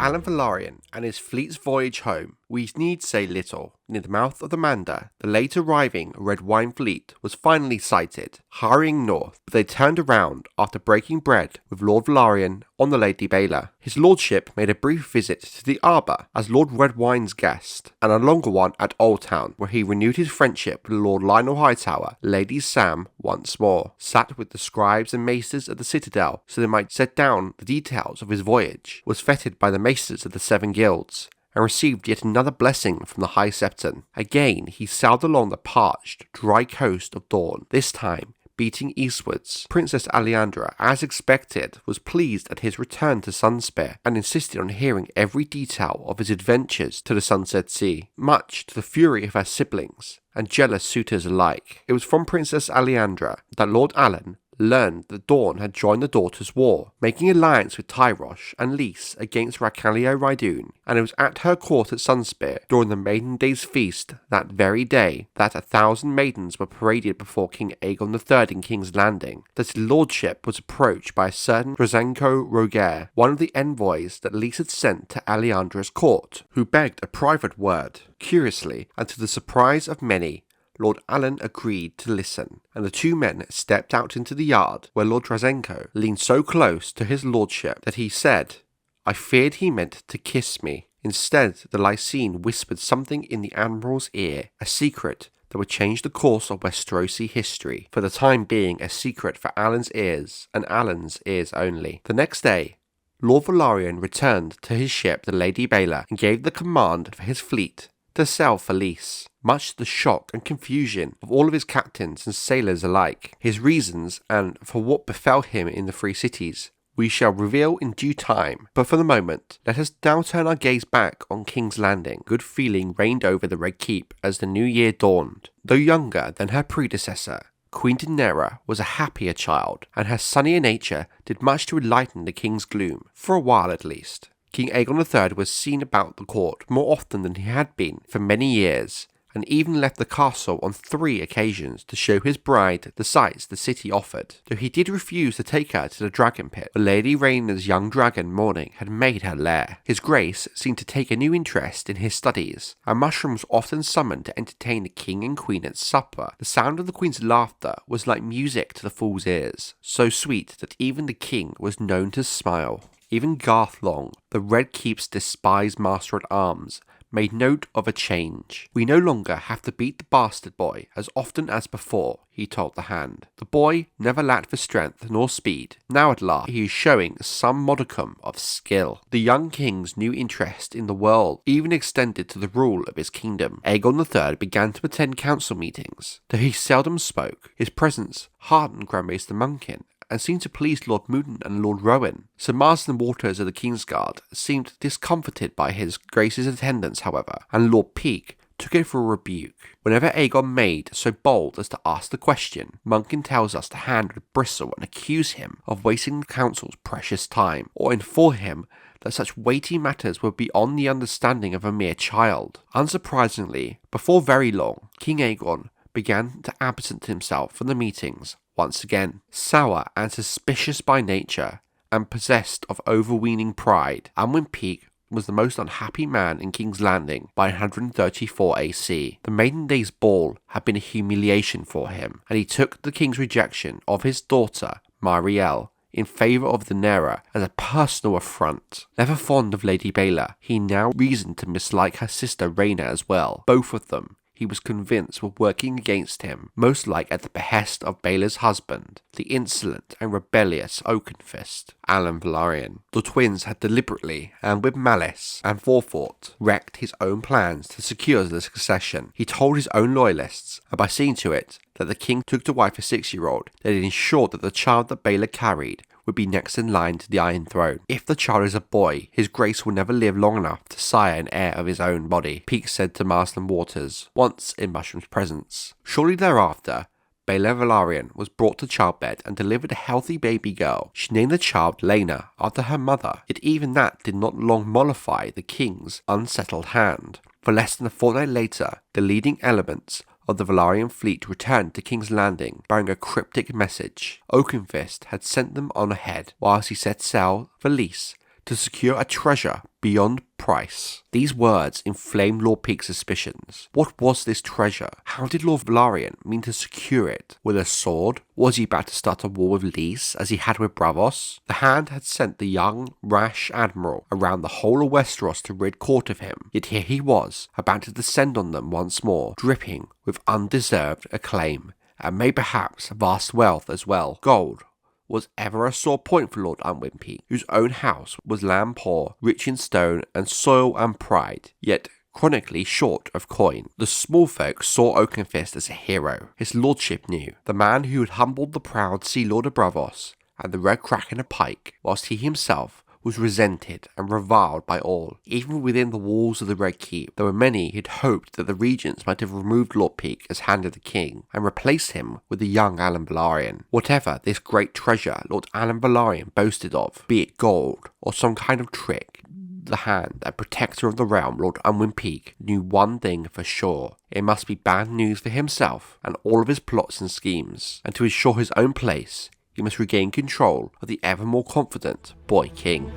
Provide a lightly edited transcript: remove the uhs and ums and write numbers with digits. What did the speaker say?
Alyn Velaryon and his fleet's voyage home, we need say little. Near the mouth of the Manda, the late arriving Red Wine fleet was finally sighted, hurrying north, but they turned around after breaking bread with Lord Velaryon on the Lady Baela. His lordship made a brief visit to the Arbor as Lord Red Wine's guest, and a longer one at Old Town, where he renewed his friendship with Lord Lionel Hightower. Lady Sam once more sat with the scribes and maesters of the Citadel so they might set down the details of his voyage, was feted by the maesters of the 7 guilds, and received yet another blessing from the High Septon. Again he sailed along the parched, dry coast of Dorn, this time beating eastwards. Princess Alejandra, as expected, was pleased at his return to Sunspear and insisted on hearing every detail of his adventures to the Sunset Sea, much to the fury of her siblings and jealous suitors alike. It was from Princess Alejandra that Lord Alyn learned that Dorn had joined the Daughters' War, making alliance with Tyrosh and Lys against Racalio Rhydun, and it was at her court at Sunspear during the Maiden Days feast that very day that 1,000 maidens were paraded before King Aegon III in King's Landing, that his lordship was approached by a certain Drazenko Roger, one of the envoys that Lys had sent to Aleandra's court, who begged a private word. Curiously, and to the surprise of many, Lord Alyn agreed to listen, and the 2 men stepped out into the yard, where Lord Drazenko leaned so close to his lordship that he said, "I feared he meant to kiss me." Instead, the Lysine whispered something in the Admiral's ear, a secret that would change the course of Westerosi history, for the time being a secret for Alyn's ears, and Alyn's ears only. The next day, Lord Velaryon returned to his ship, the Lady Baela, and gave the command for his fleet to sail for Lys, much to the shock and confusion of all of his captains and sailors alike. His reasons, and for what befell him in the 3 cities, we shall reveal in due time, but for the moment, let us now turn our gaze back on King's Landing. Good feeling reigned over the Red Keep as the new year dawned. Though younger than her predecessor, Queen Daenerys was a happier child, and her sunnier nature did much to enlighten the king's gloom, for a while at least. King Aegon III was seen about the court more often than he had been for many years, and even left the castle on 3 occasions to show his bride the sights the city offered, though he did refuse to take her to the dragon pit, where Lady Rhaenyra's young dragon Morning had made her lair. His Grace seemed to take a new interest in his studies, and Mushroom was often summoned to entertain the king and queen at supper. The sound of the queen's laughter was like music to the fool's ears, so sweet that even the king was known to smile. Even Garth Long, the Red Keep's despised master-at-arms, made note of a change. "We no longer have to beat the bastard boy as often as before," he told the Hand. The boy never lacked for strength nor speed. Now at last he is showing some modicum of skill. The young king's new interest in the world even extended to the rule of his kingdom. Aegon III began to attend council meetings. Though he seldom spoke, his presence heartened Grand Maester Munkin, and seemed to please Lord Moon and Lord Rowan. Sir Marston Waters of the Kingsguard seemed discomforted by his Grace's attendance, however, and Lord Peake took it for a rebuke. Whenever Aegon made so bold as to ask the question, Munkin tells us the Hand would bristle and accuse him of wasting the council's precious time, or inform him that such weighty matters were beyond the understanding of a mere child. Unsurprisingly, before very long, King Aegon began to absent himself from the meetings once again. Sour and suspicious by nature, and possessed of overweening pride, Unwin Peake was the most unhappy man in King's Landing by 134 AC. The Maiden Days ball had been a humiliation for him, and he took the king's rejection of his daughter, Marielle, in favour of Daenerys as a personal affront. Never fond of Lady Baela, he now reasoned to mislike her sister Rhaena as well. Both of them, he was convinced, were working against him, most like at the behest of Baela's husband, the insolent and rebellious Oakenfist, Alyn Velaryon. The twins had deliberately, and with malice and forethought, wrecked his own plans to secure the succession. He told his own loyalists, and by seeing to it that the king took to wife a 6-year-old, that it ensured that the child that Baela carried would be next in line to the Iron Throne. If the child is a boy, his Grace will never live long enough to sire an heir of his own body, Peake said to Marston Waters, once in Mushroom's presence. Shortly thereafter, Baela Velaryon was brought to childbed and delivered a healthy baby girl. She named the child Laena, after her mother, yet even that did not long mollify the king's unsettled hand. For less than a fortnight later, the leading elements of the Velaryon fleet returned to King's Landing, bearing a cryptic message. Oakenfist had sent them on ahead, whilst he set sail for Lys to secure a treasure beyond price. These words inflamed Lord Peake's suspicions. What was this treasure? How did Lord Velaryon mean to secure it? With a sword? Was he about to start a war with Lys, as he had with Braavos? The Hand had sent the young, rash admiral around the whole of Westeros to rid court of him, yet here he was, about to descend on them once more, dripping with undeserved acclaim, and may perhaps vast wealth as well. Gold was ever a sore point for Lord Unwin Peake, whose own house was land poor, rich in stone and soil and pride, yet chronically short of coin. The small folk saw Oakenfist as a hero. His lordship knew, the man who had humbled the proud Sea Lord of Braavos and the Red Kraken of Pike, whilst he himself was resented and reviled by all. Even within the walls of the Red Keep, there were many who'd hoped that the regents might have removed Lord Peake as Hand of the King and replaced him with the young Alyn Velaryon. Whatever this great treasure Lord Alyn Velaryon boasted of, be it gold or some kind of trick, the Hand and protector of the realm, Lord Unwin Peake, knew one thing for sure. It must be bad news for himself and all of his plots and schemes, and to ensure his own place, he must regain control of the ever more confident Boy King.